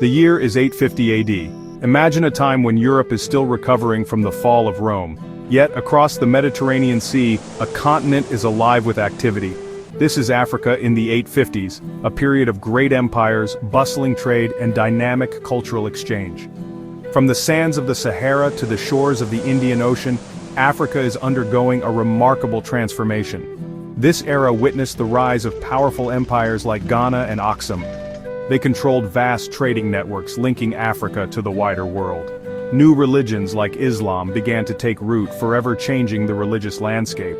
The year is 850 AD. Imagine a time when Europe is still recovering from the fall of Rome. Yet, across the Mediterranean Sea, a continent is alive with activity. This is Africa in the 850s, a period of great empires, bustling trade, and dynamic cultural exchange. From the sands of the Sahara to the shores of the Indian Ocean, Africa is undergoing a remarkable transformation. This era witnessed the rise of powerful empires like Ghana and Aksum. They controlled vast trading networks linking Africa to the wider world. New religions like Islam began to take root, forever changing the religious landscape.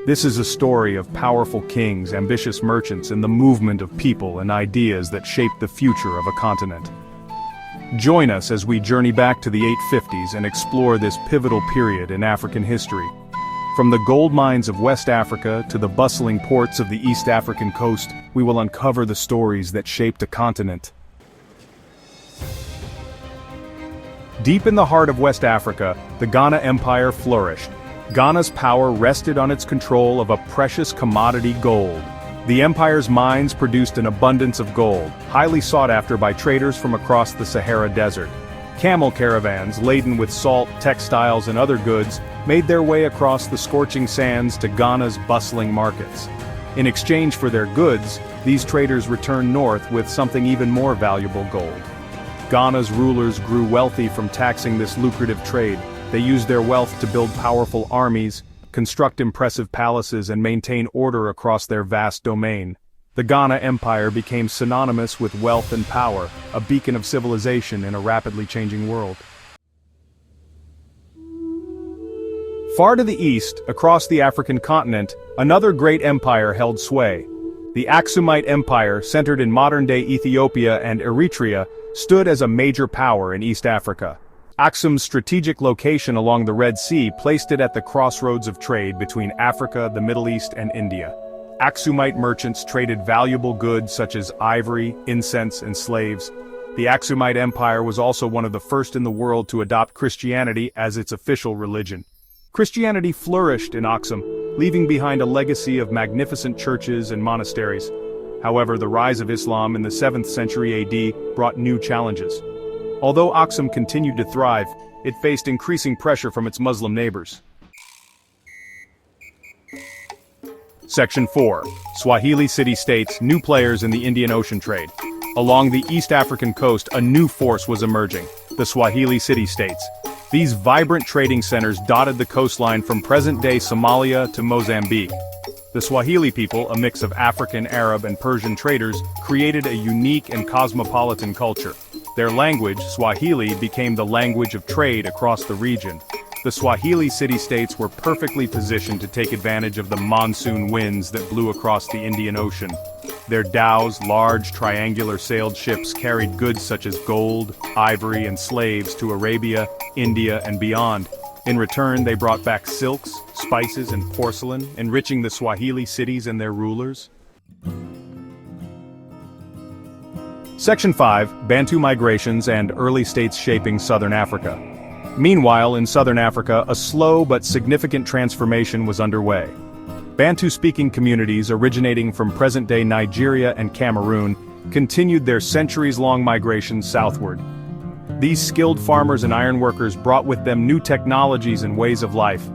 This is a story of powerful kings, ambitious merchants, and the movement of people and ideas that shaped the future of a continent. Join us as we journey back to the 850s and explore this pivotal period in African history. From the gold mines of West Africa to the bustling ports of the East African coast, we will uncover the stories that shaped a continent. Deep in the heart of West Africa, the Ghana Empire flourished. Ghana's power rested on its control of a precious commodity, gold. The empire's mines produced an abundance of gold, highly sought after by traders from across the Sahara Desert. Camel caravans laden with salt, textiles, and other goods made their way across the scorching sands to Ghana's bustling markets. In exchange for their goods, these traders returned north with something even more valuable: gold. Ghana's rulers grew wealthy from taxing this lucrative trade. They used their wealth to build powerful armies, construct impressive palaces, and maintain order across their vast domain. The Ghana Empire became synonymous with wealth and power, a beacon of civilization in a rapidly changing world. Far to the east, across the African continent, another great empire held sway. The Aksumite Empire, centered in modern-day Ethiopia and Eritrea, stood as a major power in East Africa. Aksum's strategic location along the Red Sea placed it at the crossroads of trade between Africa, the Middle East, and India. Aksumite merchants traded valuable goods such as ivory, incense, and slaves. The Aksumite Empire was also one of the first in the world to adopt Christianity as its official religion. Christianity flourished in Aksum, leaving behind a legacy of magnificent churches and monasteries. However, the rise of Islam in the 7th century AD brought new challenges. Although Aksum continued to thrive, it faced increasing pressure from its Muslim neighbors. Section 4. Swahili city-states, new players in the Indian Ocean trade. Along the East African coast, a new force was emerging: the Swahili city-states. These vibrant trading centers dotted the coastline from present-day Somalia to Mozambique. The Swahili people, a mix of African, Arab, and Persian traders, created a unique and cosmopolitan culture. Their language, Swahili, became the language of trade across the region. The Swahili city-states were perfectly positioned to take advantage of the monsoon winds that blew across the Indian Ocean. Their dhows, large triangular sailed ships, carried goods such as gold, ivory, and slaves to Arabia, India, and beyond. In return, they brought back silks, spices, and porcelain, enriching the Swahili cities and their rulers. Section 5. Bantu migrations and early states shaping Southern Africa. Meanwhile, in Southern Africa, a slow but significant transformation was underway. Bantu-speaking communities originating from present-day Nigeria and Cameroon continued their centuries-long migration southward. These skilled farmers and ironworkers brought with them new technologies and ways of life.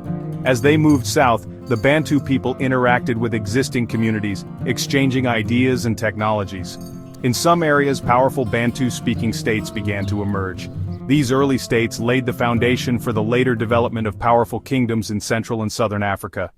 As they moved south, the Bantu people interacted with existing communities, exchanging ideas and technologies. In some areas, powerful Bantu-speaking states began to emerge. These early states laid the foundation for the later development of powerful kingdoms in Central and Southern Africa.